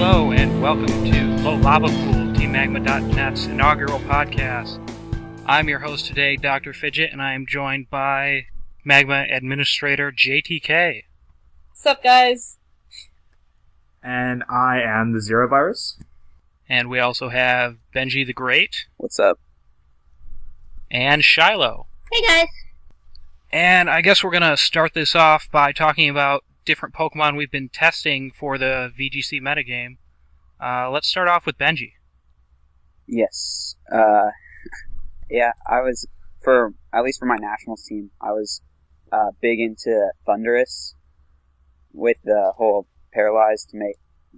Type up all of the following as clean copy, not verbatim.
Hello and welcome to Low Lava Pool, Team Magma.net's inaugural podcast. I'm your host today, Dr. Fidget, and I am joined by Magma Administrator JTK. What's up, guys? And I am the Zero Virus. And we also have Benji the Great. What's up? And Shiloh. Hey, guys. And I guess we're going to start this off by talking about different Pokemon we've been testing for the VGC metagame. Let's start off with Benji. Yes. Yeah, I was, at least for my nationals team, I was big into Thunderous with the whole paralyzing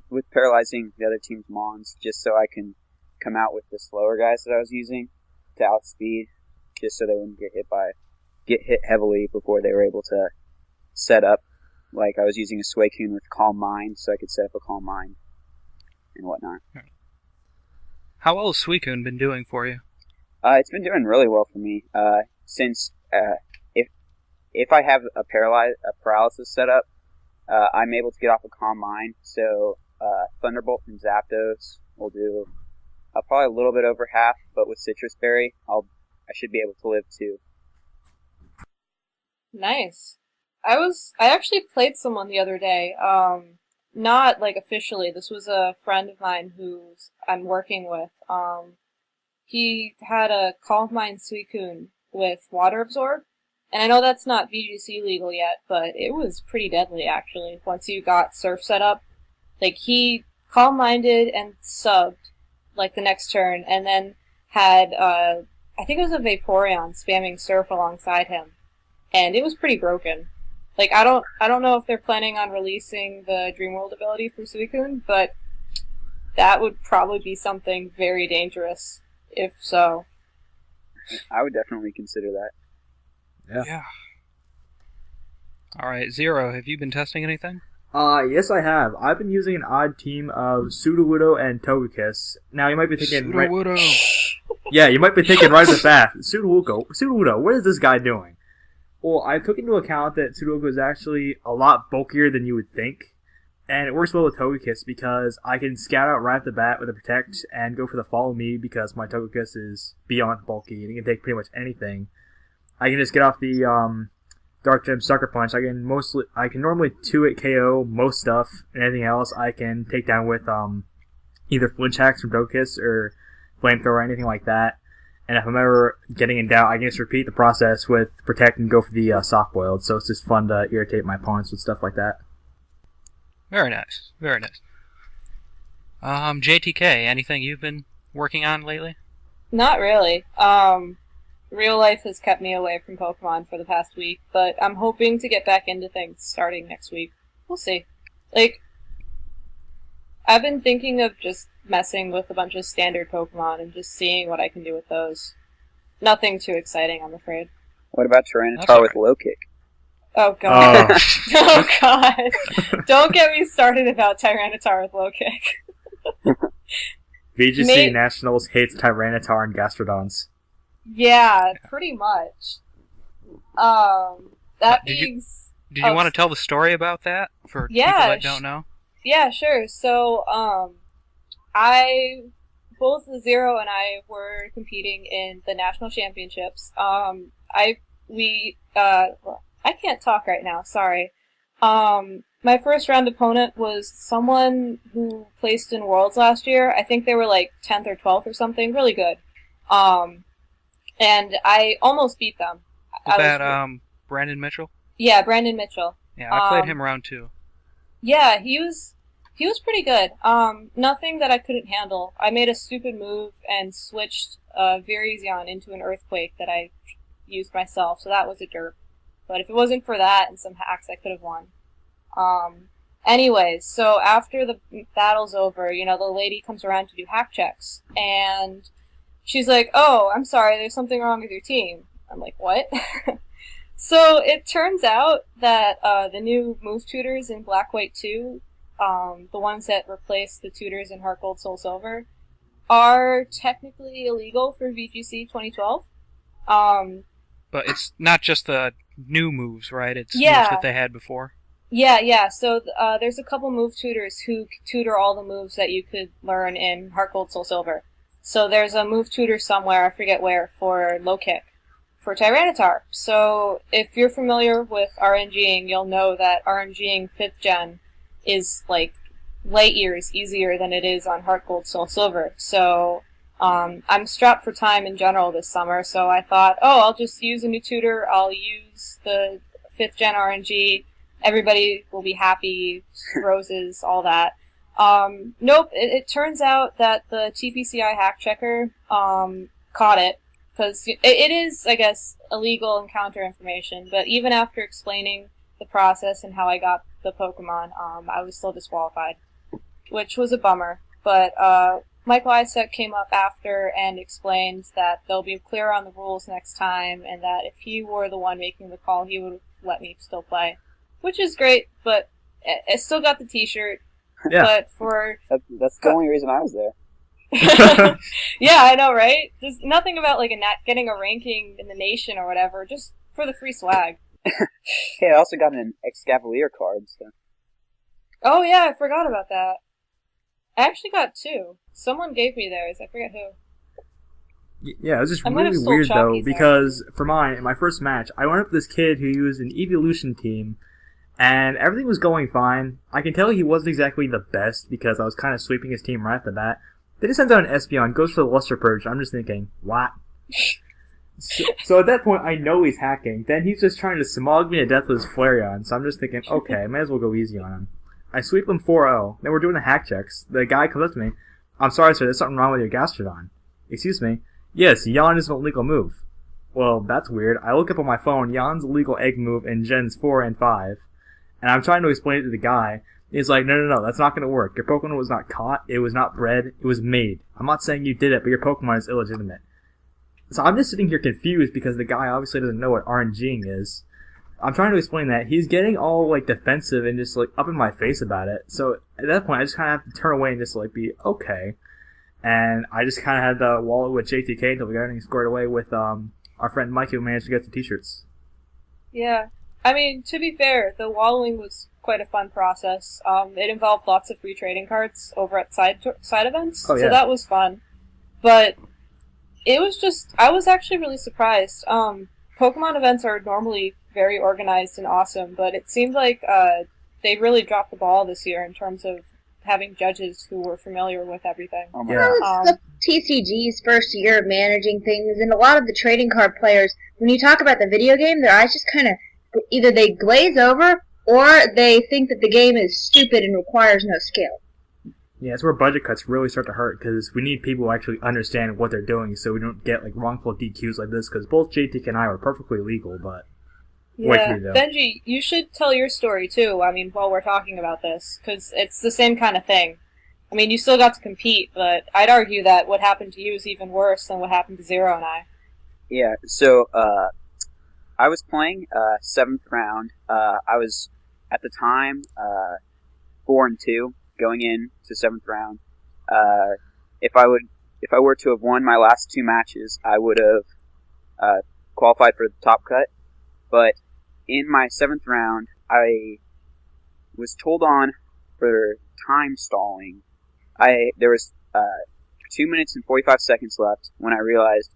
the other team's Mons, just so I can come out with the slower guys that I was using to outspeed, just so they wouldn't get hit heavily before they were able to set up. Like, I was using a Suicune with Calm Mind, so I could set up a Calm Mind and whatnot. How well has Suicune been doing for you? It's been doing really well for me. Since if I have a paralysis set up, I'm able to get off a Calm Mind. So Thunderbolt from Zapdos will do probably a little bit over half, but with Citrus Berry, I should be able to live too. Nice. I actually played someone the other day. Not like officially. This was a friend of mine who I'm working with. He had a Calm Mind Suicune with Water Absorb, and I know that's not VGC legal yet, but it was pretty deadly actually. Once you got Surf set up, like he Calm Minded and subbed like the next turn, and then had I think it was a Vaporeon spamming Surf alongside him, and it was pretty broken. Like, I don't know if they're planning on releasing the Dream World ability for Suicune, but that would probably be something very dangerous, if so. I would definitely consider that. Yeah. Alright, Zero, have you been testing anything? Yes I have. I've been using an odd team of Sudowoodo and Togekiss. Now you might be thinking... Sudowoodo! Yeah, you might be thinking right off the bat, Sudowoodo, what is this guy doing? Well, I took into account that Sudowoodo is actually a lot bulkier than you would think, and it works well with Togekiss because I can scout out right off the bat with a Protect and go for the Follow Me because my Togekiss is beyond bulky and it can take pretty much anything. I can just get off the Dark Gem Sucker Punch. I can normally 2-hit KO most stuff, and anything else I can take down with either Flinch Hacks from Togekiss or Flamethrower or anything like that. And if I'm ever getting in doubt, I can just repeat the process with Protect and go for the Soft Boiled. So it's just fun to irritate my opponents with stuff like that. Very nice. Very nice. JTK, anything you've been working on lately? Not really. Real life has kept me away from Pokemon for the past week, but I'm hoping to get back into things starting next week. We'll see. Like, I've been thinking of just messing with a bunch of standard Pokemon and just seeing what I can do with those. Nothing too exciting, I'm afraid. What about Tyranitar with Low Kick? Oh god. Oh god. Don't get me started about Tyranitar with Low Kick. VGC Nationals hates Tyranitar and Gastrodons. Yeah, pretty much. Did you want to tell the story about that for people that don't know? Yeah, sure. So, both Zero and I were competing in the national championships. I can't talk right now, sorry. My first round opponent was someone who placed in Worlds last year. I think they were like 10th or 12th or something, really good. And I almost beat them. Was that, Brandon Mitchell? Yeah, Brandon Mitchell. Yeah, I played him round 2. Yeah, he was pretty good. Nothing that I couldn't handle. I made a stupid move and switched Virizion into an Earthquake that I used myself, so that was a derp. But if it wasn't for that and some hacks, I could have won. Anyways, so after the battle's over, the lady comes around to do hack checks, and she's like, "Oh, I'm sorry, there's something wrong with your team." I'm like, "What?" So it turns out that the new move tutors in Black White 2, the ones that replace the tutors in Heart Gold Soul Silver, are technically illegal for VGC 2012. But it's not just the new moves, right? It's moves that they had before. Yeah. So there's a couple move tutors who tutor all the moves that you could learn in Heart Gold, Soul Silver. So there's a move tutor somewhere, I forget where, for low kick, for Tyranitar. So if you're familiar with RNGing, you'll know that RNGing 5th gen is like light years easier than it is on Heart Gold, Soul Silver. So I'm strapped for time in general this summer, so I thought, I'll just use a new tutor, I'll use the 5th gen RNG, everybody will be happy, roses, all that. Nope, it turns out that the TPCI hack checker caught it, because it is, I guess, illegal encounter information, but even after explaining the process and how I got the Pokemon, I was still disqualified, which was a bummer. But Michael Isaac came up after and explained that they'll be clear on the rules next time, and that if he were the one making the call, he would let me still play. Which is great, but I still got the t-shirt. Yeah. But for... That's the only reason I was there. Yeah, I know, right? There's nothing about like getting a ranking in the nation or whatever, just for the free swag. Hey, I also got an Excavalier card, so... Oh yeah, I forgot about that. I actually got 2. Someone gave me theirs, I forget who. Yeah, it was just I might have really stole weird though, Chalky's because for mine, in my first match, I went up with this kid who used an Evolution team, and everything was going fine. I can tell he wasn't exactly the best, because I was kind of sweeping his team right off the bat. Then he sends out an Espeon, goes for the Luster Purge, I'm just thinking, what? So at that point, I know he's hacking. Then he's just trying to smog me to death with his Flareon, so I'm just thinking, okay, I might as well go easy on him. I sweep him 4-0. Then we're doing the hack checks. The guy comes up to me. I'm sorry, sir, there's something wrong with your Gastrodon. Excuse me. Yes, Yawn is an illegal move. Well, that's weird. I look up on my phone, Yawn's a legal egg move in Gens 4 and 5. And I'm trying to explain it to the guy. He's like, no, that's not going to work. Your Pokemon was not caught. It was not bred. It was made. I'm not saying you did it, but your Pokemon is illegitimate. So I'm just sitting here confused because the guy obviously doesn't know what RNGing is. I'm trying to explain that. He's getting all, like, defensive and just, like, up in my face about it. So at that point, I just kind of have to turn away and just, like, be okay. And I just kind of had to wallow with JTK until we got everything squared away with our friend Mike, who managed to get the t-shirts. Yeah. I mean, to be fair, the wallowing was quite a fun process. It involved lots of free trading cards over at side events, Oh, yeah. so that was fun. But it was just, I was actually really surprised. Pokemon events are normally very organized and awesome, but it seemed like they really dropped the ball this year in terms of having judges who were familiar with everything. Oh my Yeah. God. Well, it's the TCG's first year of managing things, and a lot of the trading card players, when you talk about the video game, their eyes just kind of, either they glaze over, or they think that the game is stupid and requires no skill. Yeah, that's where budget cuts really start to hurt, because we need people who actually understand what they're doing so we don't get, like, wrongful DQs like this, because both JTK and I were perfectly legal, but... Wait for Yeah, me, though. Benji, you should tell your story too, I mean, while we're talking about this, because it's the same kind of thing. I mean, you still got to compete, but I'd argue that what happened to you is even worse than what happened to Zero and I. Yeah, so, I was playing, 7th round. I was, at the time, 4-2, going in to 7th round. If I were to have won my last 2 matches, I would have, qualified for the top cut. But in my 7th round, I was told on for time stalling. There was 2 minutes and 45 seconds left when I realized,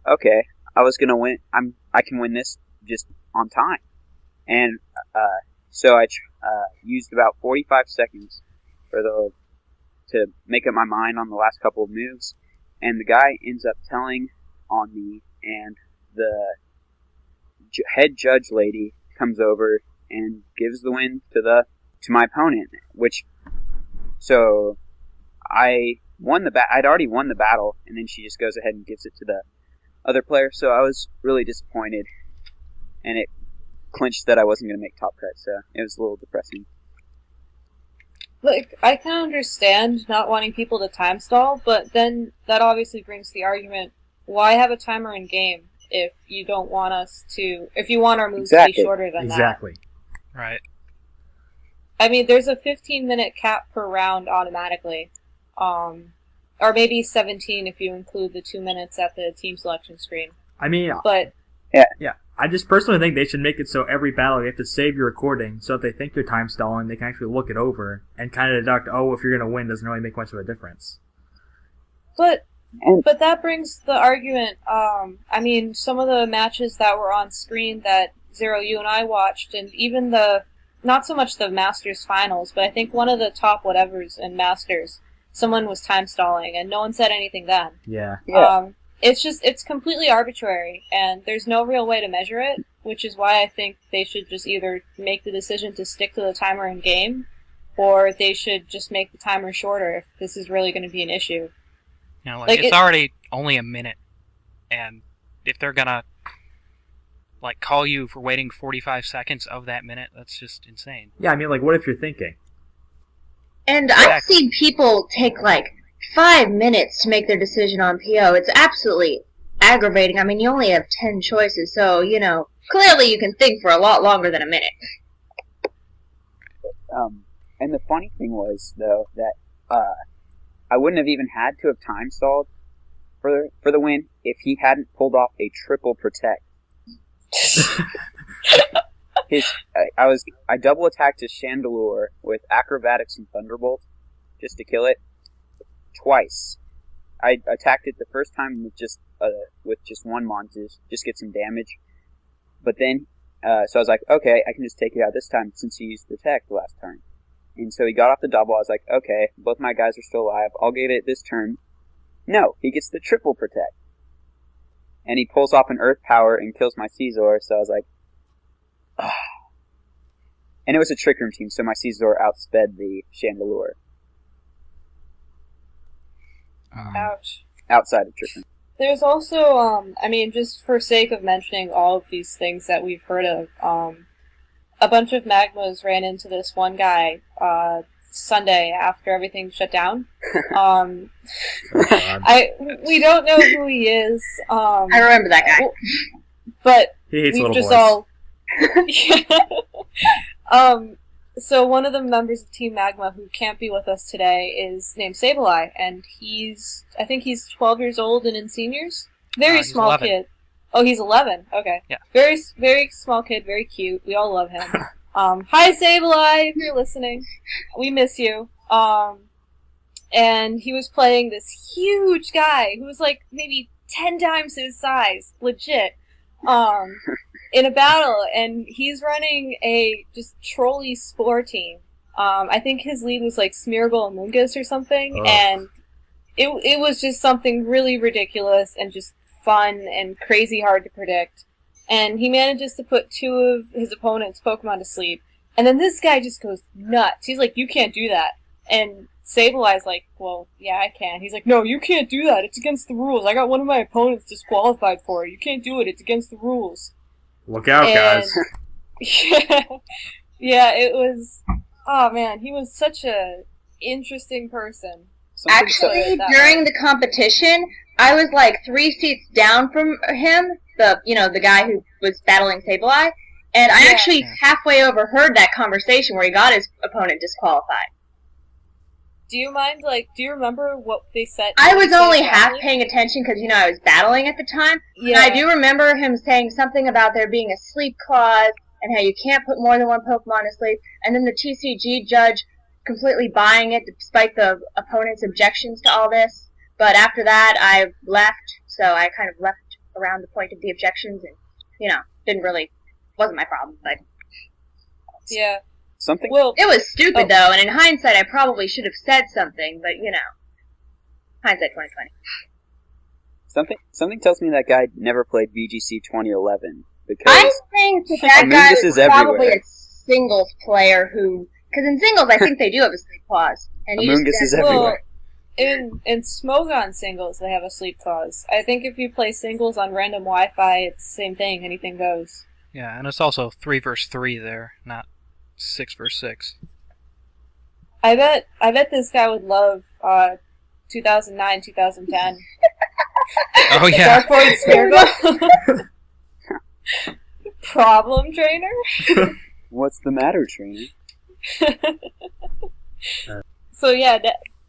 okay, I was gonna win. I can win this just on time, and so I used about 45 seconds to make up my mind on the last couple of moves, and the guy ends up telling on me, and the head judge lady comes over and gives the win to my opponent, so I won I'd already won the battle, and then she just goes ahead and gives it to the other player, so I was really disappointed, and it clinched that I wasn't going to make top cut, so it was a little depressing. Like, I can understand not wanting people to time stall, but then that obviously brings the argument, why have a timer in game if you don't want if you want our moves to be shorter than that? Exactly. Right. I mean, there's a 15-minute cap per round automatically. Or maybe 17 if you include the 2 minutes at the team selection screen. I mean, But yeah, I just personally think they should make it so every battle you have to save your recording, so if they think you're time stalling, they can actually look it over and kind of deduct, oh, if you're going to win, doesn't really make much of a difference. But that brings the argument, I mean, some of the matches that were on screen that, Zero, you and I watched, and even not so much the Masters finals, but I think one of the top whatevers in Masters, someone was time stalling, and no one said anything then. Yeah. It's completely arbitrary, and there's no real way to measure it, which is why I think they should just either make the decision to stick to the timer in game, or they should just make the timer shorter if this is really going to be an issue. You know, like it's already only a minute, and if they're gonna call you for waiting 45 seconds of that minute, that's just insane. Yeah, I mean, what if you're thinking? And I've seen people take 5 minutes to make their decision on PO. It's absolutely aggravating. I mean, you only have 10 choices, so, clearly you can think for a lot longer than a minute. And the funny thing was, though, that I wouldn't have even had to have time stalled for the win if he hadn't pulled off a triple protect. I double attacked his Chandelure with Acrobatics and Thunderbolt just to kill it twice. I attacked it the first time with just one Montes, just get some damage. But then, so I was like, okay, I can just take it out this time since he used Protect last turn. And so he got off the double. I was like, okay, both my guys are still alive. I'll get it this turn. No, he gets the triple Protect. And he pulls off an Earth Power and kills my Caesar, so I was like, ah. And it was a Trick Room team, so my Caesar outsped the Chandelure. Ouch. Outside of Trick Room. There's also, just for sake of mentioning all of these things that we've heard of, a bunch of Magmas ran into this one guy, Sunday after everything shut down. We don't know who he is. I remember that guy. But he hates we've little just boys. all... So one of the members of Team Magma who can't be with us today is named Sableye, and I think he's 12 years old and in seniors. Very small 11. kid. Oh, he's 11. Okay. Yeah. Very, very small kid, very cute. We all love him. Hi, Sableye, if you're listening. We miss you. And he was playing this huge guy who was maybe 10 times his size, legit, in a battle, and he's running a just trolley spore team. I think his lead was Smeargle and Mungus or something, and it was just something really ridiculous and just fun and crazy hard to predict. And he manages to put 2 of his opponent's Pokemon to sleep. And then this guy just goes nuts. He's like, you can't do that. And Sableye's like, well, yeah, I can. He's like, no, you can't do that. It's against the rules. I got one of my opponents disqualified for it. You can't do it. It's against the rules. Look out, guys. Yeah, it was... Oh, man, he was such a interesting person. Actually, during the competition, I was 3 seats down from him, the guy who was battling Sableye, and I actually halfway overheard that conversation where he got his opponent disqualified. Do you mind, do you remember what they said? I was only half paying attention because, I was battling at the time. Yeah. And I do remember him saying something about there being a sleep clause and how you can't put more than one Pokemon to sleep, and then the TCG judge completely buying it despite the opponent's objections to all this. But after that, I left, so I kind of left around the point of the objections and, wasn't my problem. But yeah. Something? Well, it was stupid, though, and in hindsight, I probably should have said something, but, hindsight 2020. Something tells me that guy never played VGC 2011, because I think that guy was probably everywhere. a singles player who... Because in singles, I think they do have a sleep clause. And Amoongus is everywhere. In Smogon singles, they have a sleep clause. I think if you play singles on random Wi-Fi, it's the same thing. Anything goes. Yeah, and it's also 3 versus 3 there, not 6 versus 6. I bet this guy would love 2009, 2010. Oh yeah. Dark Void Smeargle. Problem trainer? What's the matter, trainer? So yeah,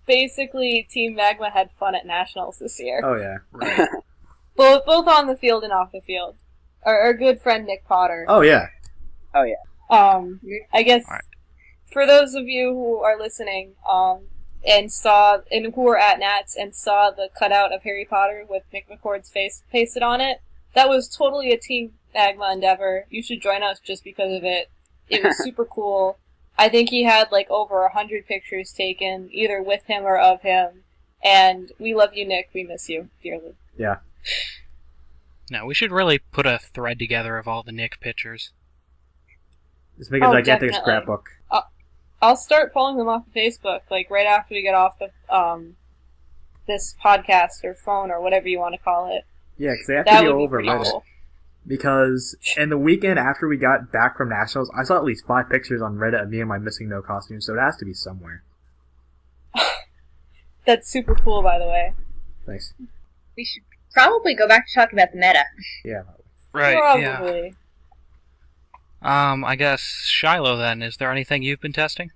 basically Team Magma had fun at Nationals this year. Oh yeah. Right. Both on the field and off the field. our good friend Nick Potter. Oh yeah. Oh yeah. I guess Alright. for those of you who are listening, and who were at Nats and saw the cutout of Harry Potter with Nick McCord's face pasted on it, that was totally a Team Magma endeavor. You should join us just because of it. It was super cool. I think he had like over 100 pictures taken, either with him or of him. And we love you, Nick. We miss you dearly. Yeah. No, we should really put a thread together of all the Nick pictures. Just make a gigantic definitely. scrapbook. I'll start pulling them off of Facebook, like right after we get off the this podcast or phone or whatever you want to call it. Yeah, because they have That to be would be over pretty Reddit. cool. Because in the weekend after we got back from Nationals, I saw at least 5 pictures on Reddit of me in my missing no costume, so it has to be somewhere. That's super cool, by the way. Thanks. We should probably go back to talking about the meta. Yeah. Right, yeah. Probably. I guess, Shiloh then, is there anything you've been testing?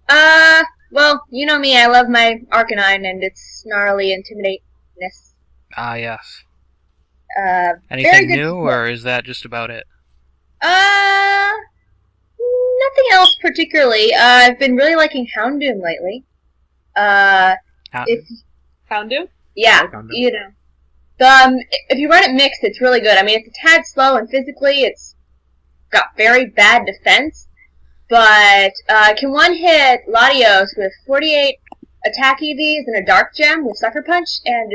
Well, you know me, I love my Arcanine and its snarly intimidatingness. Ah, yes. Very Anything good new, support. or is that just about it? Nothing else particularly. I've been really liking Houndoom lately. How- Houndoom? Yeah, I like Houndoom. you know. If you run it mixed, it's really good. I mean, it's a tad slow, and physically it's got very bad defense, but can one-hit Latios with 48 attack EVs and a Dark Gem with Sucker Punch, and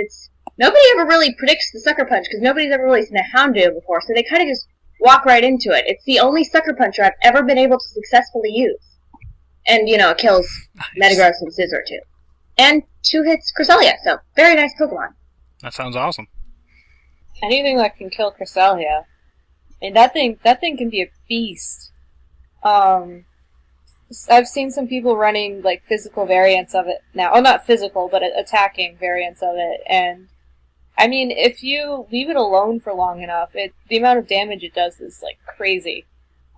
nobody ever really predicts the Sucker Punch, because nobody's ever really seen a Houndoom before, so they kind of just walk right into it. It's the only Sucker Puncher I've ever been able to successfully use. And, it kills Metagross and Scizor, too. And 2 hits Cresselia, so very nice Pokemon. That sounds awesome. Anything that can kill Cresselia. I mean, that thing can be a beast. I've seen some people running, like, physical variants of it now. Oh, not physical, but attacking variants of it. And, I mean, if you leave it alone for long enough, the amount of damage it does is, like, crazy.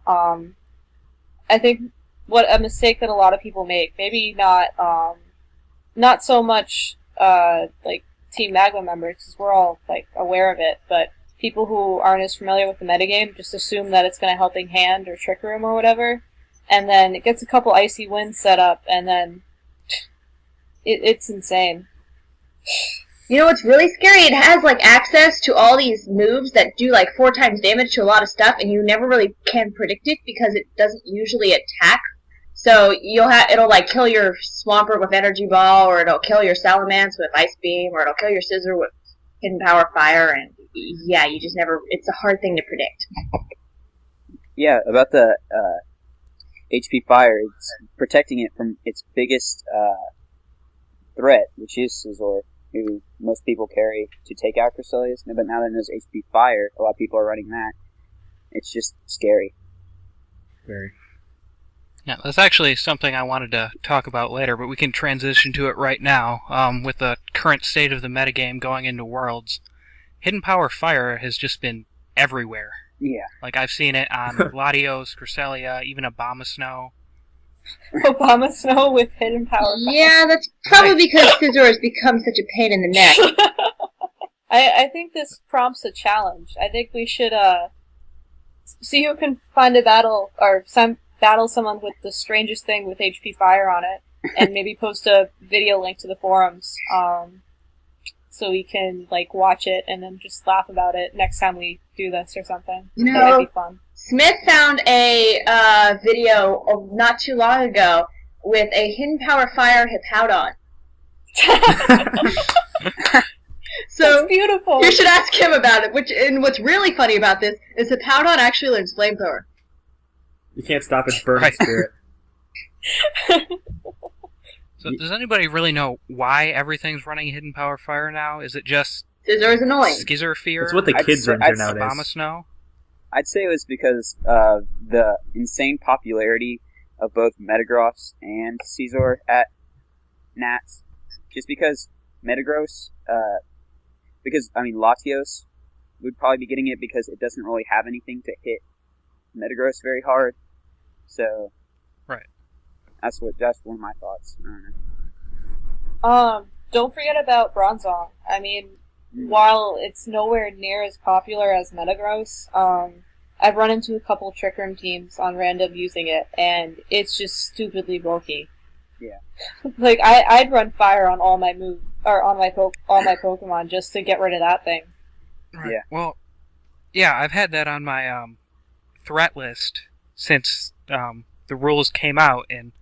I think what a mistake that a lot of people make, maybe not so much, like, Team Magma members, because we're all, like, aware of it, but people who aren't as familiar with the metagame just assume that it's going to Helping Hand or Trick Room or whatever, and then it gets a couple Icy Winds set up, and then it's insane. You know what's really scary? It has, like, access to all these moves that do, like, 4 times damage to a lot of stuff, and you never really can predict it because it doesn't usually attack. So it'll, like, kill your Swampert with Energy Ball, or it'll kill your Salamence with Ice Beam, or it'll kill your Scizor with Hidden Power Fire, and yeah, you just never, it's a hard thing to predict. Yeah, about the HP Fire, it's protecting it from its biggest threat, which is Scizor, who most people carry to take out Cresselia. But now that there's HP Fire, a lot of people are running that. It's just scary. Very. Yeah, that's actually something I wanted to talk about later, but we can transition to it right now. With the current state of the metagame going into Worlds, Hidden Power Fire has just been everywhere. Yeah. Like, I've seen it on Latios, Cresselia, even Abomasnow. Abomasnow with Hidden Power. Yeah, that's probably because Scizor has become such a pain in the neck. I think this prompts a challenge. I think we should see who can find a battle, or battle someone with the strangest thing with HP Fire on it, and maybe post a video link to the forums, so we can, like, watch it and then just laugh about it next time we do this or something. You That might know, be fun. Smith found a video of not too long ago with a Hidden Power Fire Hippowdon. So That's beautiful. you should ask him about it. What's really funny about this is Hippowdon actually learns Flamethrower. You can't stop its burning Right. spirit. So does anybody really know why everything's running Hidden Power Fire now? Is it just Scizor is annoying. Skizzer Fear? It's what the I'd kids say- run through I'd say nowadays. Abomasnow? I'd say it was because of the insane popularity of both Metagross and Scizor at Nats. Just because Metagross, Latios would probably be getting it because it doesn't really have anything to hit Metagross very hard. So, Right. That's one of my thoughts. I don't know. Don't forget about Bronzong. I mean, while it's nowhere near as popular as Metagross, I've run into a couple Trick Room teams on random using it, and it's just stupidly bulky. Yeah. Like I'd run fire on all my moves or on my all my Pokemon just to get rid of that thing. Right. Yeah. Well, yeah, I've had that on my threat list since the rules came out, and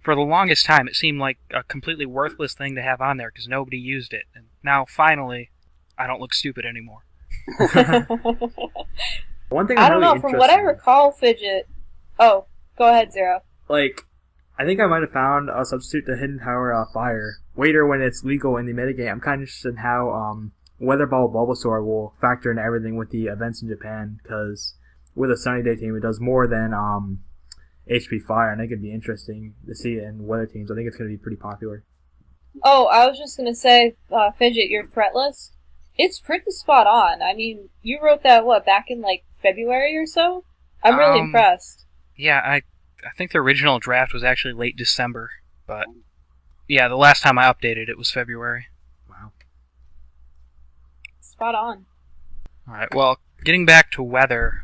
for the longest time it seemed like a completely worthless thing to have on there because nobody used it. And now, finally, I don't look stupid anymore. One thing I I'm don't really know. From what I interested in- recall, Fidget. Oh, go ahead, Zero. Like, I think I might have found a substitute to Hidden Power Fire. Later, when it's legal in the metagame, I'm kind of interested in how Weather Ball Bulbasaur will factor into everything with the events in Japan, because with a Sunny Day team, it does more than HP Fire, and I think it'd be interesting to see it in weather teams. I think it's going to be pretty popular. Oh, I was just gonna say, Fidget, your threat list, it's pretty spot on. I mean, you wrote that, back in, February or so? I'm really impressed. Yeah, I think the original draft was actually late December, but yeah, the last time I updated it was February. Wow. Spot on. Alright, well, getting back to weather,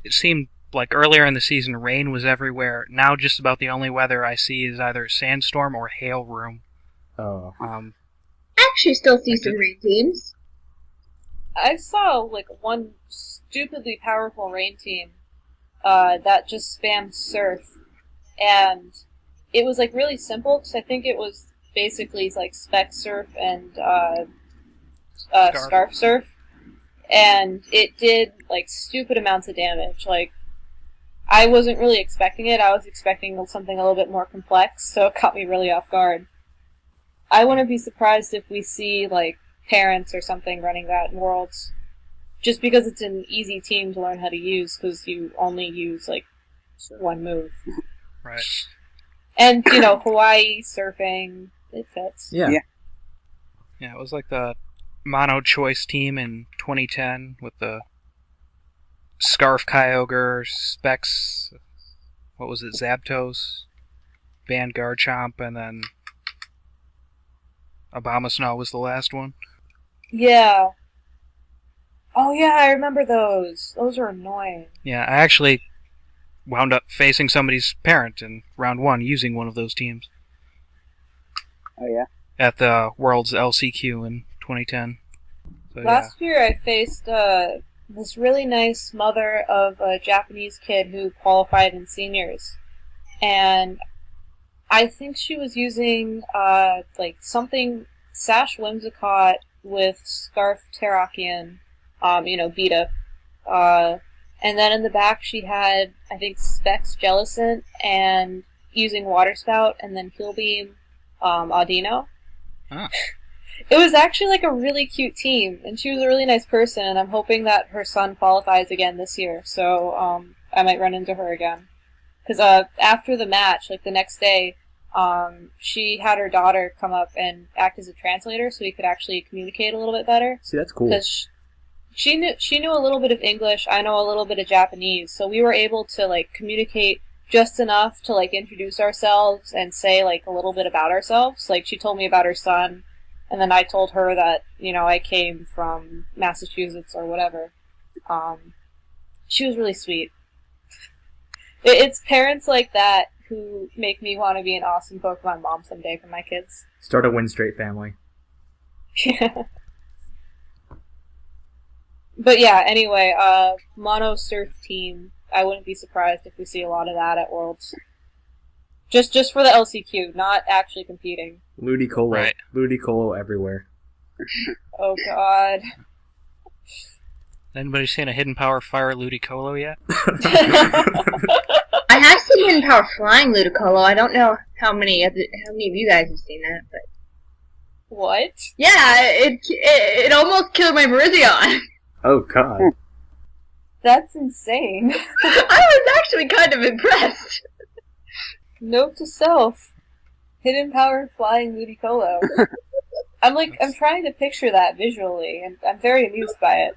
it seemed like earlier in the season rain was everywhere. Now just about the only weather I see is either sandstorm or hail room. Oh. I actually still see some rain teams. I saw, one stupidly powerful rain team that just spammed surf, and it was, really simple, because I think it was basically, spec surf and scarf surf, and it did, stupid amounts of damage. I wasn't really expecting it. I was expecting something a little bit more complex, so it caught me really off guard. I wouldn't be surprised if we see, parents or something running that in Worlds. Just because it's an easy team to learn how to use, because you only use, one move. Right. And, Hawaii, surfing, it fits. Yeah. Yeah, it was like the mono choice team in 2010 with the Scarf Kyogre, Specs, what was it, Zapdos, Band Garchomp, and then Abomasnow was the last one. Yeah. Oh yeah, I remember those. Those are annoying. Yeah, I actually wound up facing somebody's parent in round 1 using one of those teams Oh yeah. at the World's LCQ in 2010. So, Last year I faced this really nice mother of a Japanese kid who qualified in seniors. And I think she was using something Sash Whimsicott with Scarf Terrakion, beat up. And then in the back she had, I think, Specs Jellicent and using Water Spout and then Heal Beam Audino. Ah. It was actually a really cute team, and she was a really nice person, and I'm hoping that her son qualifies again this year, so I might run into her again. Because after the match, the next day, she had her daughter come up and act as a translator so we could actually communicate a little bit better. See, that's cool. Because she knew a little bit of English, I know a little bit of Japanese, so we were able to communicate just enough to introduce ourselves and say a little bit about ourselves. She told me about her son, and then I told her that I came from Massachusetts or whatever. She was really sweet. It's parents like that who make me want to be an awesome Pokemon mom someday for my kids. Start a Win Straight family. Yeah. But yeah, anyway, mono surf team, I wouldn't be surprised if we see a lot of that at Worlds. Just for the LCQ, not actually competing. Ludicolo. Right. Ludicolo everywhere. Oh god. Anybody seen a Hidden Power Fire Ludicolo yet? I have seen Hidden Power Flying Ludicolo. I don't know how many of you guys have seen that, but What? yeah, it almost killed my Virizion. Oh, God. That's insane. I was actually kind of impressed. Note to self. Hidden Power Flying Ludicolo. I'm trying to picture that visually, and I'm very amused by it.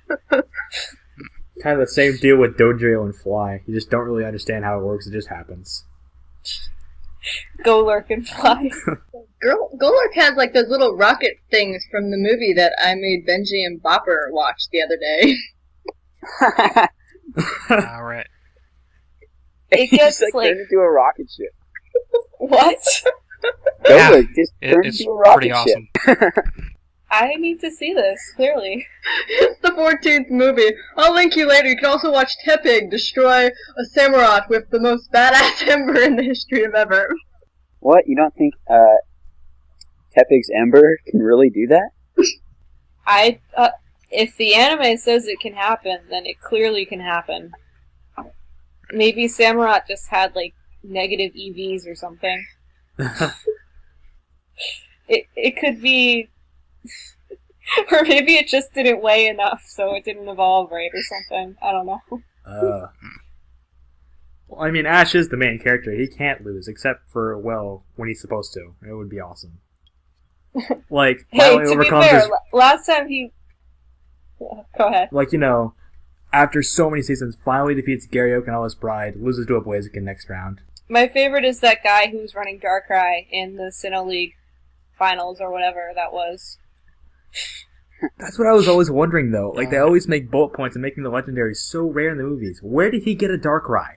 Kind of the same deal with Dodrio and Fly. You just don't really understand how it works, it just happens. Golurk can fly. Golurk has like those little rocket things from the movie that I made Benji and Bopper watch the other day. All right. It He gets just like turned into a rocket ship. what? Golurk just turned It's into a rocket pretty awesome. ship. I need to see this, clearly. It's the 14th movie. I'll link you later. You can also watch Tepig destroy a Samurott with the most badass ember in the history of ever. What? You don't think Tepig's Ember can really do that? If the anime says it can happen, then it clearly can happen. Maybe Samurott just had, like, negative EVs or something. It could be... or maybe it just didn't weigh enough, so it didn't evolve right or something. I don't know. Well, I mean, Ash is the main character. He can't lose, except for, well, when he's supposed to. It would be awesome. Like, Hey, finally to be overcomes fair, his... last time he... Go ahead. Like, you know, after so many seasons, finally defeats Garyoke and all his pride, loses to a Blaziken next round. My favorite is that guy who's running Darkrai in the Sinnoh League finals or whatever that was. That's what I was always wondering, though. Like, they always make bullet points and making the legendaries so rare in the movies. Where did he get a Darkrai?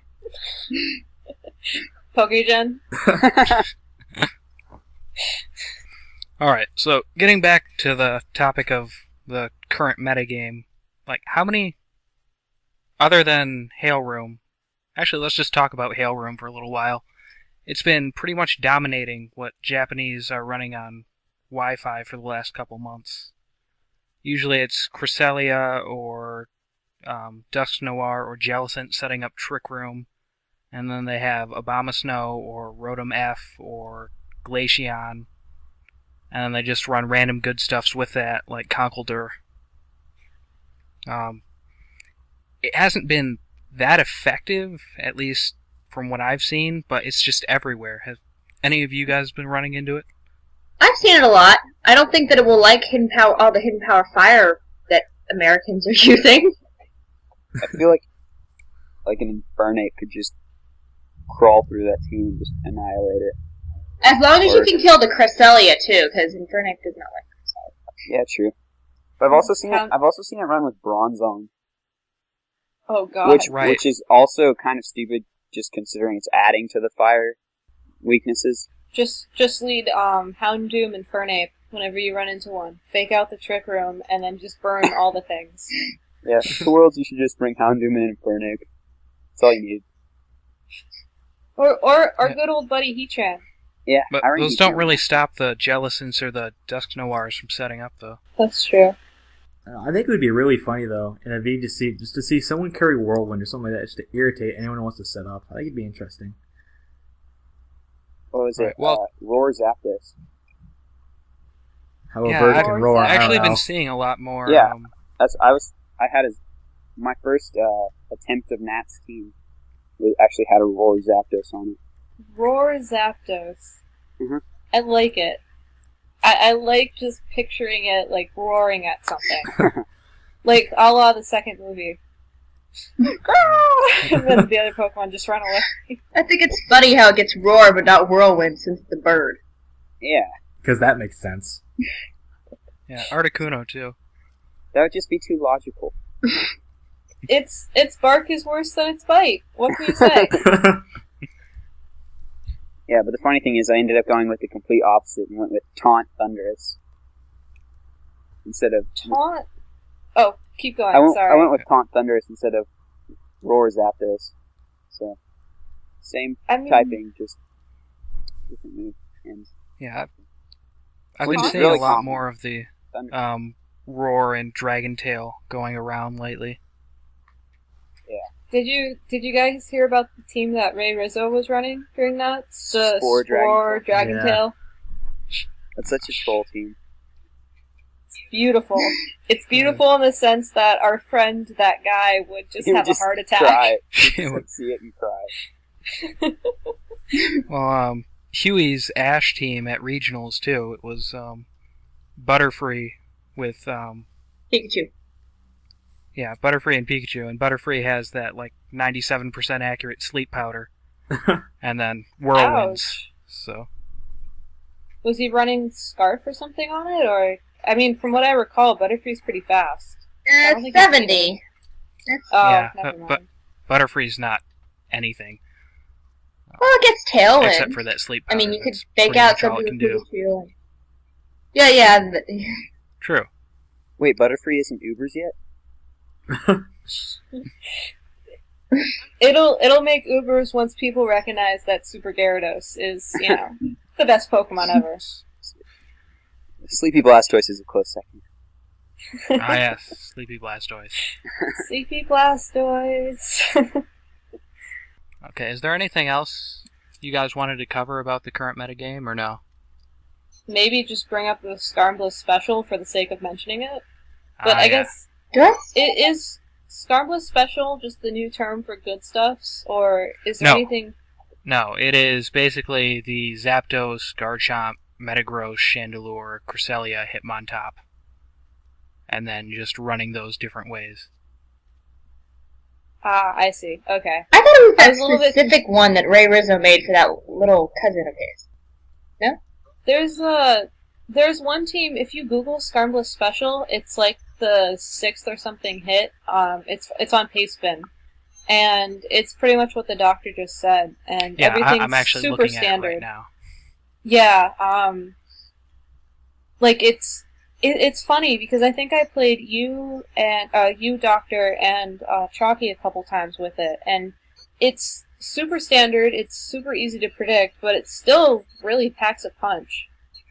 Pokegen? Alright, so getting back to the topic of the current metagame, like, how many, other than Hail Room, actually, let's just talk about Hail Room for a little while. It's been pretty much dominating what Japanese are running on Wi-Fi for the last couple months. Usually it's Cresselia or Dusk Noir or Jellicent setting up Trick Room, and then they have Abomasnow or Rotom F or Glaceon, and then they just run random good stuffs with that, like Conkeldurr. It hasn't been that effective, at least from what I've seen, but it's just everywhere. Have any of you guys been running into it? I've seen it a lot. I don't think that it will like hidden power, all the hidden power fire that Americans are using. I feel like an Infernape could just crawl through that team and just annihilate it. As long as you can kill the Cresselia too, because Infernape does not like Cresselia. Yeah, true. But I've also seen it run with Bronzong, Oh god. which is also kind of stupid, just considering it's adding to the fire weaknesses. Just lead Houndoom and Fernape whenever you run into one. Fake out the Trick Room and then just burn all the things. Yeah, to Worlds you should just bring Houndoom and Infernape. That's all you need. Or our good old buddy Heatran. Yeah, But I those don't really stop the Jellicents or the Dusk Noirs from setting up, though. That's true. I think it would be really funny, though, in a V to see someone carry Whirlwind or something like that just to irritate anyone who wants to set up. I think it'd be interesting. What was it? Well- Roar Zapdos. How a Yeah, bird I've can roar. I've actually I don't been know. seeing a lot more. Yeah. I had my first attempt of Nats team actually had a Roar Zapdos on it. Roar Zapdos. Mhm. I like it. I like just picturing it like roaring at something. Like a la the second movie. And then the other Pokemon just run away. I think it's funny how it gets Roar but not Whirlwind since it's the bird. Yeah, Because that makes sense. Yeah, Articuno, too. that would just be too logical. Its bark is worse than its bite. What can you say? Yeah, but the funny thing is I ended up going with the complete opposite and went with Taunt Thundurus. Instead of... Taunt? Oh, keep going, I sorry. went with Taunt Thundurus instead of Roar Zapdos. So, same typing, just different move. And Yeah, I've Which been is seeing really a lot common. more of the Thunder. Roar and Dragon Tail going around lately. Did you guys hear about the team that Ray Rizzo was running during that? The Spore Dragon Yeah. Tail. That's such a troll team. It's beautiful. It's beautiful in the sense that our friend, that guy, would just He would have just a heart attack. cry. He'd just, like, see it and cry. Well, Huey's Ash team at regionals too. It was Butterfree with Pikachu. Butterfree and Pikachu, and Butterfree has that like 97% accurate sleep powder, and then Whirlwinds. Ouch. So Was he running Scarf or something on it? Or, I mean, from what I recall, Butterfree's pretty fast. I don't think 70. That's, Oh, yeah, never mind. but Butterfree's not anything well, it gets tailwind. except for that sleep I powder. mean, you could That's fake pretty out much all it something can with do. you. Yeah. But, True. Wait, Butterfree isn't Ubers yet? It'll make Ubers once people recognize that Super Gyarados is, the best Pokemon ever. Sleepy Blastoise is a close second. Ah, yes, Sleepy Blastoise. Sleepy Blastoise. Okay, is there anything else you guys wanted to cover about the current metagame, or no? Maybe just bring up the Skarmbless special for the sake of mentioning it. But Ah, I yeah. guess, is Skarmbless special just the new term for good stuffs, or is there No. anything... No, it is basically the Zapdos, Garchomp, Metagross, Chandelure, Cresselia, Hitmontop. And then just running those different ways. Ah, I see. Okay. I thought it was I that was a little bit- specific one that Ray Rizzo made for that little cousin of his. There's one team, if you Google Skarmbless special, it's like the 6th or something hit. It's on Pastebin. And it's pretty much what the doctor just said. And Yeah, everything's I'm actually super looking standard. at it right now. Yeah, like it's funny because I think I played you, Doctor, and Chalky a couple times with it, and it's super standard, it's super easy to predict, but it still really packs a punch.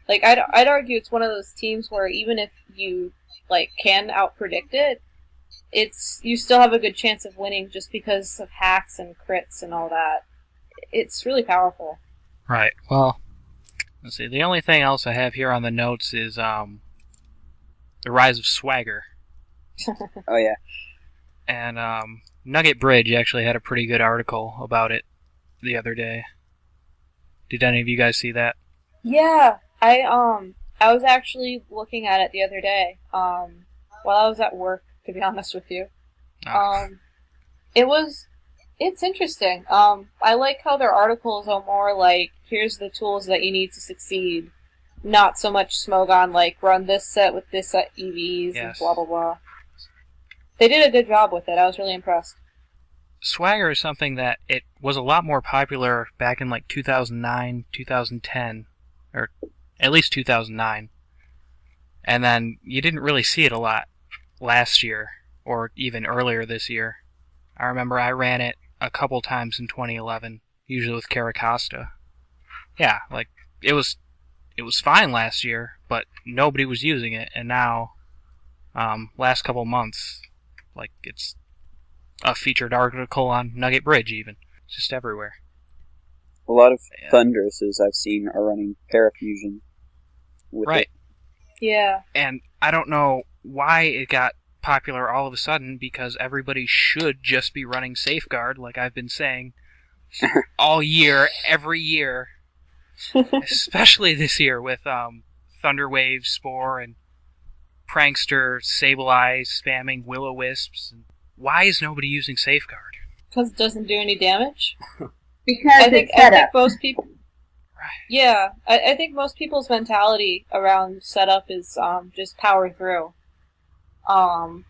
Like, I'd argue it's one of those teams where even if you, can out-predict it, you still have a good chance of winning just because of hacks and crits and all that. It's really powerful. Right, well, let's see, the only thing else I have here on the notes is, the rise of Swagger. Oh, yeah. And, Nugget Bridge actually had a pretty good article about it the other day. Did any of you guys see that? Yeah, I was actually looking at it the other day, while I was at work, to be honest with you. Oh. It's interesting. I like how their articles are more like, here's the tools that you need to succeed, not so much Smogon, like, run this set with this set EVs and Yes. blah blah blah. They did a good job with it, I was really impressed. Swagger is something that it was a lot more popular back in 2009, 2010, or at least 2009. And then you didn't really see it a lot last year, or even earlier this year. I remember I ran it a couple times in 2011, usually with Caracosta. Yeah, it was fine last year, but nobody was using it, and now, last couple months, it's a featured article on Nugget Bridge, even. It's just everywhere. A lot of Yeah. Thunderuses I've seen are running Parafusion with Right. it. Yeah. And I don't know why it got popular all of a sudden, because everybody should just be running Safeguard, like I've been saying, all year, every year. Especially this year with Thunderwave, Spore, and Prankster, Sableye spamming Will-O-Wisps. Why is nobody using Safeguard? Because it doesn't do any damage. Because I think it's set up. most people. Right. Yeah, I think most people's mentality around setup is just power through. I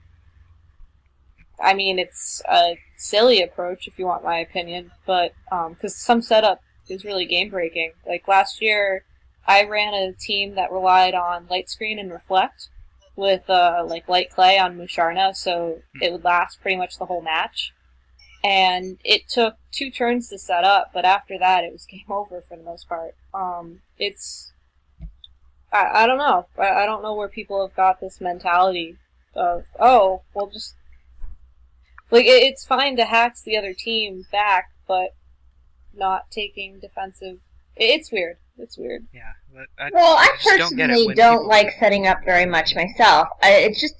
mean, it's a silly approach if you want my opinion, but because some setup is really game breaking. Like last year, I ran a team that relied on Light Screen and Reflect with Light Clay on Musharna, so it would last pretty much the whole match. And it took 2 turns to set up, but after that, it was game over for the most part. I don't know. I don't know where people have got this mentality of, oh, well, just... it's fine to hack the other team back, but not taking defensive... It's weird. It's weird. Yeah. But Well, I just don't get it personally when don't people- like setting up very much myself. It's just...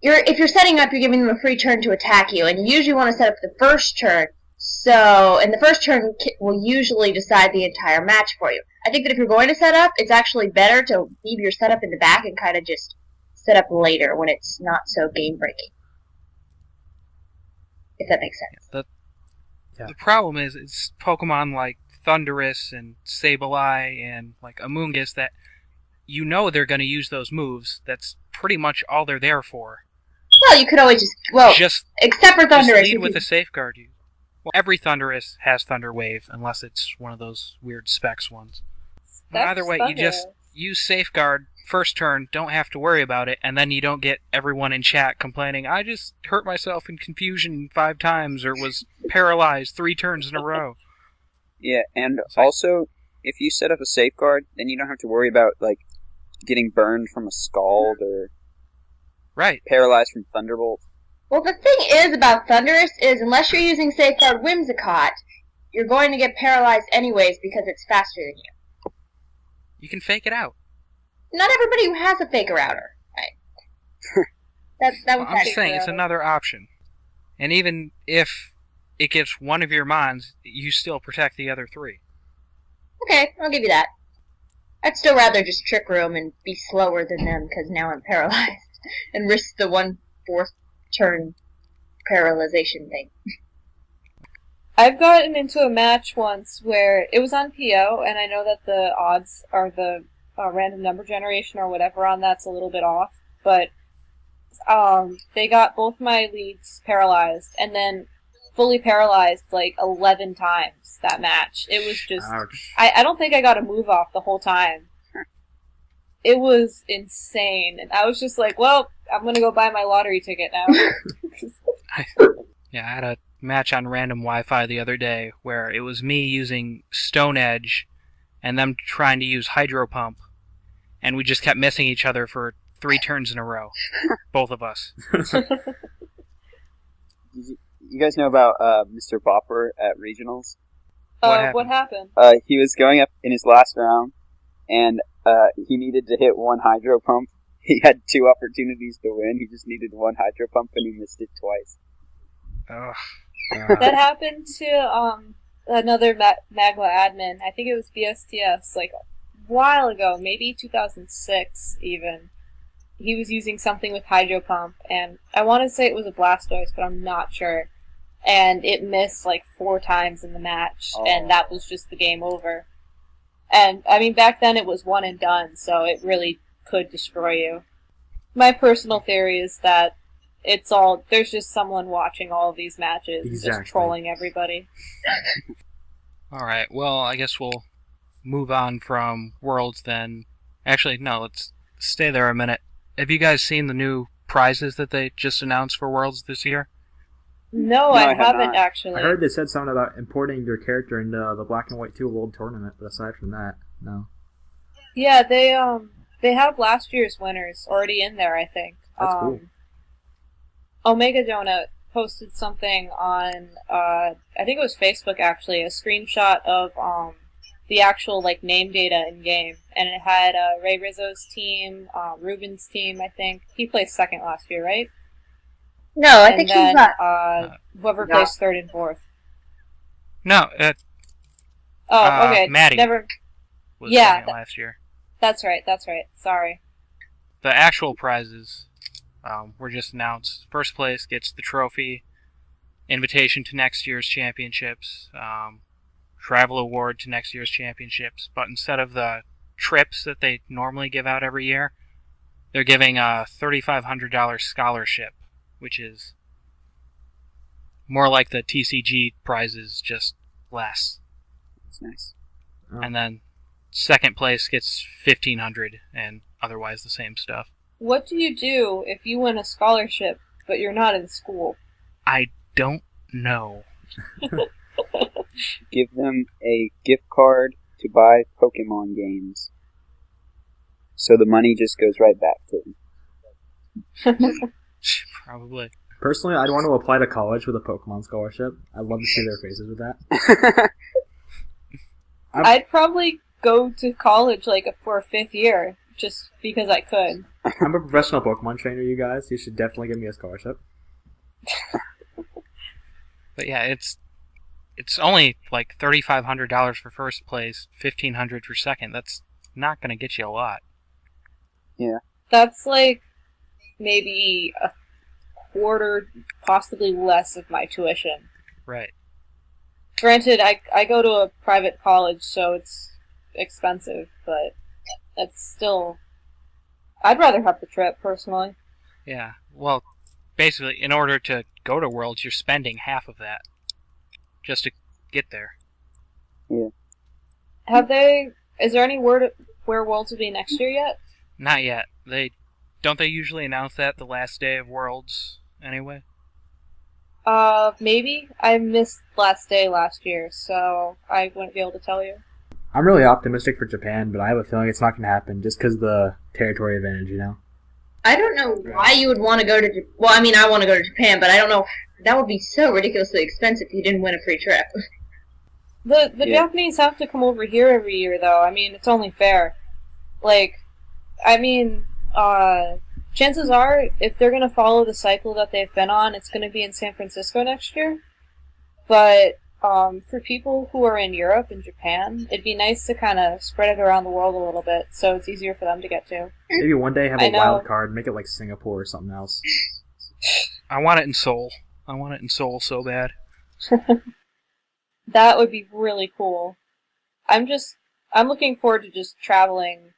if you're setting up, you're giving them a free turn to attack you, and you usually want to set up the first turn. And the first turn will usually decide the entire match for you. I think that if you're going to set up, it's actually better to leave your setup in the back and kind of just set up later when it's not so game-breaking. If that makes sense. The problem is, it's Pokemon like Thunderous and Sableye and like Amoonguss that you know they're going to use those moves. That's pretty much all they're there for. Well, you could always except for Thunderous. Just lead with a safeguard. Well, every Thunderous has Thunder Wave, unless it's one of those weird specs ones. Either way, you just use Safeguard first turn, don't have to worry about it, and then you don't get everyone in chat complaining, I just hurt myself in Confusion 5 times, or was paralyzed 3 turns in a row. Yeah, and also, if you set up a Safeguard, then you don't have to worry about, like, getting burned from a Scald, or paralyzed from Thunderbolt. Well, the thing is about Thunderous is, unless you're using Safeguard Whimsicott, you're going to get paralyzed anyways because it's faster than you. You can fake it out. Not everybody has a Faker Router. Right. I'm saying it's another option. And even if it gets one of your mons, you still protect the other 3. Okay, I'll give you that. I'd still rather just Trick Room and be slower than them because now I'm paralyzed and risk the 1/4 turn paralyzation thing. I've gotten into a match once where it was on PO, and I know that the odds are the random number generation or whatever on that's a little bit off, but they got both my leads paralyzed, and then fully paralyzed like 11 times that match. It was just... I don't think I got a move off the whole time. It was insane, and I was just like, well, I'm gonna go buy my lottery ticket now. I had a match on random Wi-Fi the other day where it was me using Stone Edge and them trying to use Hydro Pump, and we just kept missing each other for 3 turns in a row. Both of us. You guys know about Mr. Bopper at Regionals? What happened? He was going up in his last round, and he needed to hit 1 Hydro Pump. He had 2 opportunities to win. He just needed 1 Hydro Pump, and he missed it twice. Ugh. That happened to another Magma admin. I think it was BSTS, like a while ago, maybe 2006 even. He was using something with Hydro Pump, and I want to say it was a Blastoise, but I'm not sure. And it missed like 4 times in the match, and that was just the game over. And, I mean, back then it was one and done, so it really could destroy you. My personal theory is that there's just someone watching all of these matches and just trolling everybody. Alright, well, I guess we'll move on from Worlds then. Actually, no, let's stay there a minute. Have you guys seen the new prizes that they just announced for Worlds this year? No, I haven't actually. I heard they said something about importing your character into the Black and White 2 World Tournament, but aside from that, no. Yeah, they have last year's winners already in there, I think. That's cool. Omega Donut posted something on, I think it was Facebook actually, a screenshot of the actual like name data in game, and it had Ray Rizzo's team, Ruben's team, I think. He placed second last year, right? No, I think he's not. Whoever placed 3rd and 4th. No. Okay. Maddie was second last year. That's right. Sorry. The actual prizes were just announced. First place gets the trophy, invitation to next year's championships, travel award to next year's championships, but instead of the trips that they normally give out every year, they're giving a $3,500 scholarship, which is more like the TCG prizes, just less. That's nice. Oh. And then second place gets $1,500 and otherwise the same stuff. What do you do if you win a scholarship, but you're not in school? I don't know. Give them a gift card to buy Pokemon games. So the money just goes right back to them. Probably. Personally, I'd want to apply to college with a Pokemon scholarship. I'd love to see their faces with that. I'd probably go to college for a 5th year, just because I could. I'm a professional Pokemon trainer, you guys. You should definitely give me a scholarship. But yeah, it's only like $3,500 for first place, $1,500 for second. That's not going to get you a lot. Yeah. That's like maybe a quarter, possibly less of my tuition. Right. Granted, I go to a private college, so it's expensive, but it's still... I'd rather have the trip, personally. Yeah, well, basically, in order to go to Worlds, you're spending half of that just to get there. Yeah. Is there any word where Worlds will be next year yet? Not yet. Don't they usually announce that the last day of Worlds anyway? Maybe. I missed last day last year, so I wouldn't be able to tell you. I'm really optimistic for Japan, but I have a feeling it's not going to happen just because of the territory advantage, I don't know why you would want to go to well, I mean, I want to go to Japan, but I don't know. That would be so ridiculously expensive if you didn't win a free trip. The Japanese have to come over here every year, though. I mean, it's only fair. Chances are, if they're going to follow the cycle that they've been on, it's going to be in San Francisco next year. But for people who are in Europe and Japan, it'd be nice to kind of spread it around the world a little bit, so it's easier for them to get to. Maybe one day have a wild card, make it like Singapore or something else. I want it in Seoul. I want it in Seoul so bad. That would be really cool. I'm looking forward to just traveling,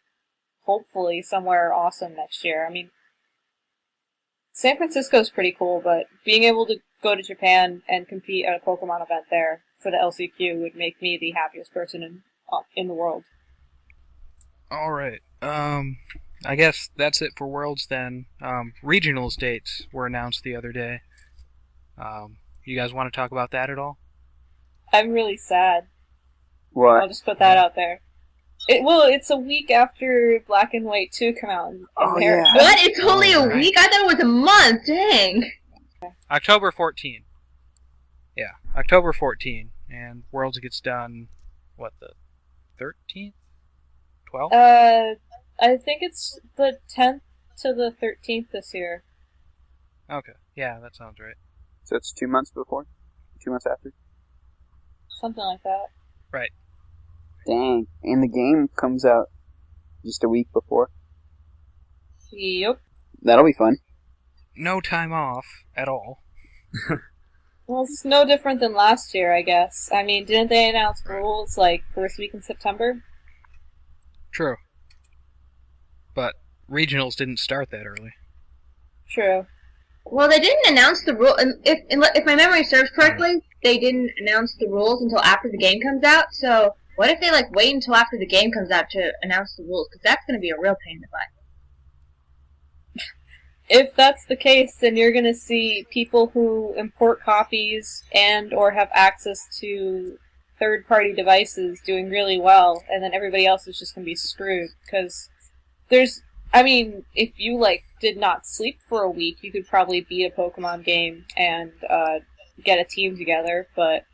hopefully, somewhere awesome next year. I mean, San Francisco's pretty cool, but being able to go to Japan and compete at a Pokemon event there for the LCQ would make me the happiest person in the world. Alright, I guess that's it for Worlds then. Regionals dates were announced the other day. You guys want to talk about that at all? I'm really sad. What? I'll just put that out there. It's a week after Black and White 2 come out. Yeah. What? It's only a week? I thought it was a month. Dang. October 14. Yeah, October 14. And Worlds gets done, what, the 13th? 12th? I think it's the 10th to the 13th this year. Okay, yeah, that sounds right. So it's 2 months before? 2 months after? Something like that. Right. Dang. And the game comes out just a week before? Yep. That'll be fun. No time off at all. Well, it's no different than last year, I guess. I mean, didn't they announce rules, first week in September? True. But regionals didn't start that early. True. Well, they didn't announce the rule. If my memory serves correctly, they didn't announce the rules until after the game comes out. So what if they wait until after the game comes out to announce the rules? Because that's going to be a real pain in the butt. If that's the case, then you're going to see people who import copies and or have access to third-party devices doing really well, and then everybody else is just going to be screwed. Because if you did not sleep for a week, you could probably beat a Pokemon game and get a team together. But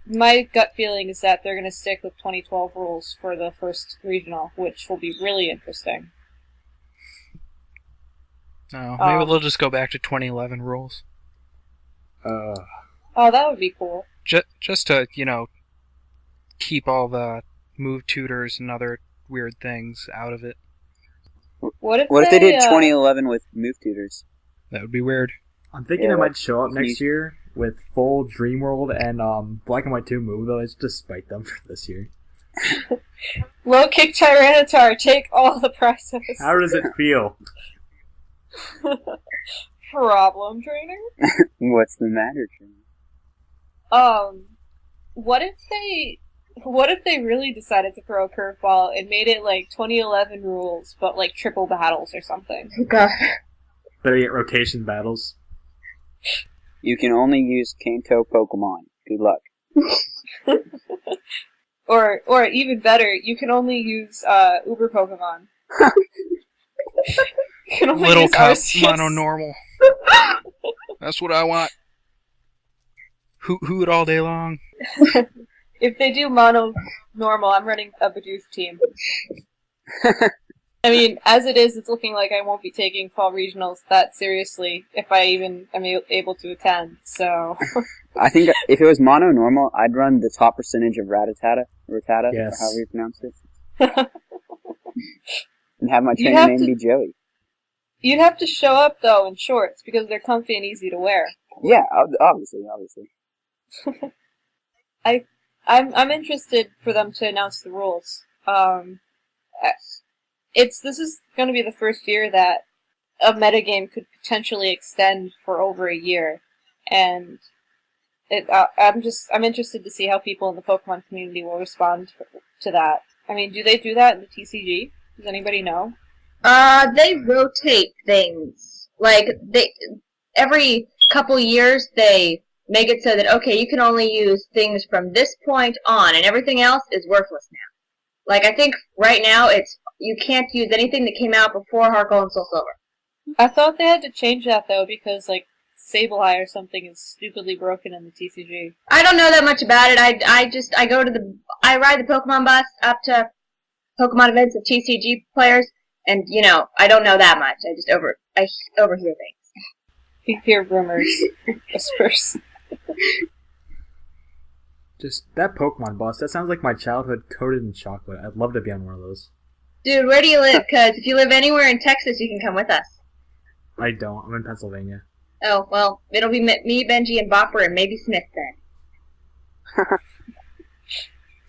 my gut feeling is that they're going to stick with 2012 rules for the first regional, which will be really interesting. No, maybe they'll just go back to 2011 rules. Oh, that would be cool. Just to, keep all the move tutors and other weird things out of it. What if they did 2011 with move tutors? That would be weird. I'm thinking it might show up next year with full Dream World and Black and White 2 move abilities to spite them for this year. Low kick Tyranitar, take all the prizes. How does it feel? Problem, trainer? What's the matter, trainer? What if they really decided to throw a curveball and made it 2011 rules, but triple battles or something? Oh, God. Better get rotation battles. You can only use Kanto Pokemon. Good luck. Or even better, you can only use Uber Pokemon. You can only Little use Cup, Arceus. mono normal. That's what I want. Hoot all day long. If they do mono normal, I'm running a Bidoof team. I mean, as it is, it's looking like I won't be taking fall regionals that seriously if I even am able to attend, so... I think if it was mono normal, I'd run the top percentage of Rattata, yes. or however you pronounce it. And have my trainer name be Joey. You'd have to show up, though, in shorts, because they're comfy and easy to wear. Yeah, obviously. I'm interested for them to announce the rules. This is going to be the first year that a metagame could potentially extend for over a year, and I'm interested to see how people in the Pokemon community will respond to that. I mean, do they do that in the TCG? Does anybody know? They rotate things. Like, every couple years, they make it so that, okay, you can only use things from this point on, and everything else is worthless now. Like, I think right now you can't use anything that came out before Heart Gold and Soul Silver. I thought they had to change that, though, because, like, Sableye or something is stupidly broken in the TCG. I don't know that much about it. I ride the Pokemon bus up to Pokemon events of TCG players, and, I don't know that much. I overhear things. You hear rumors, whispers. Just that Pokemon bus, that sounds like my childhood coated in chocolate. I'd love to be on one of those. Dude, where do you live? Because if you live anywhere in Texas, you can come with us. I don't. I'm in Pennsylvania. Oh, well, it'll be me, Benji, and Bopper, and maybe Smith then.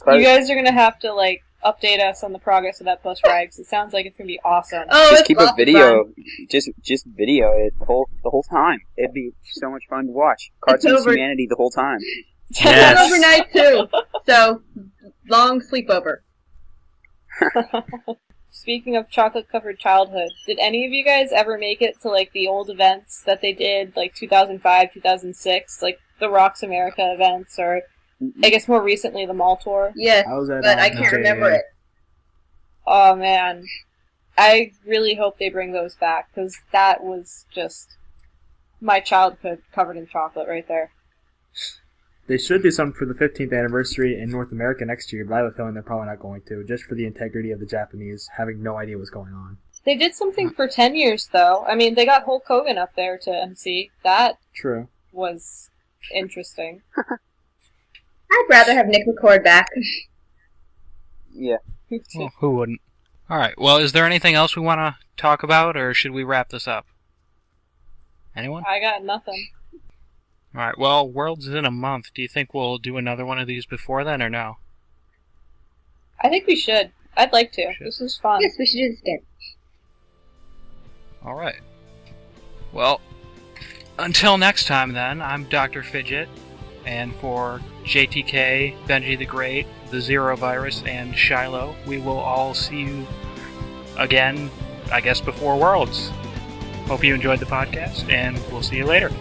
You guys are going to have to, like, update us on the progress of that bus ride, 'cause it sounds like it's going to be awesome. Oh, just keep a video. Just video it the whole time. It'd be so much fun to watch. Cartoons Humanity the whole time. Yes. It's overnight, too. So, long sleepover. Speaking of chocolate-covered childhood, did any of you guys ever make it to, like, the old events that they did, like, 2005, 2006, like, the Rocks America events, or, I guess more recently, the Mall Tour? Yes, but I can't remember it. Oh, man. I really hope they bring those back, because that was just my childhood covered in chocolate right there. They should do something for the 15th anniversary in North America next year, but I have a feeling they're probably not going to, just for the integrity of the Japanese having no idea what's going on. They did something for 10 years, though. I mean, they got Hulk Hogan up there to MC. That True. was interesting. I'd rather have Nick McCord back. Yeah. Well, who wouldn't? Alright, well, is there anything else we want to talk about, or should we wrap this up? Anyone? I got nothing. Alright, well, Worlds is in a month. Do you think we'll do another one of these before then, or no? I think we should. I'd like to. This is fun. Yes, we should do this again. Alright. Well, until next time then, I'm Dr. Fidget, and for JTK, Benji the Great, the Zero Virus, and Shiloh, we will all see you again, I guess, before Worlds. Hope you enjoyed the podcast, and we'll see you later.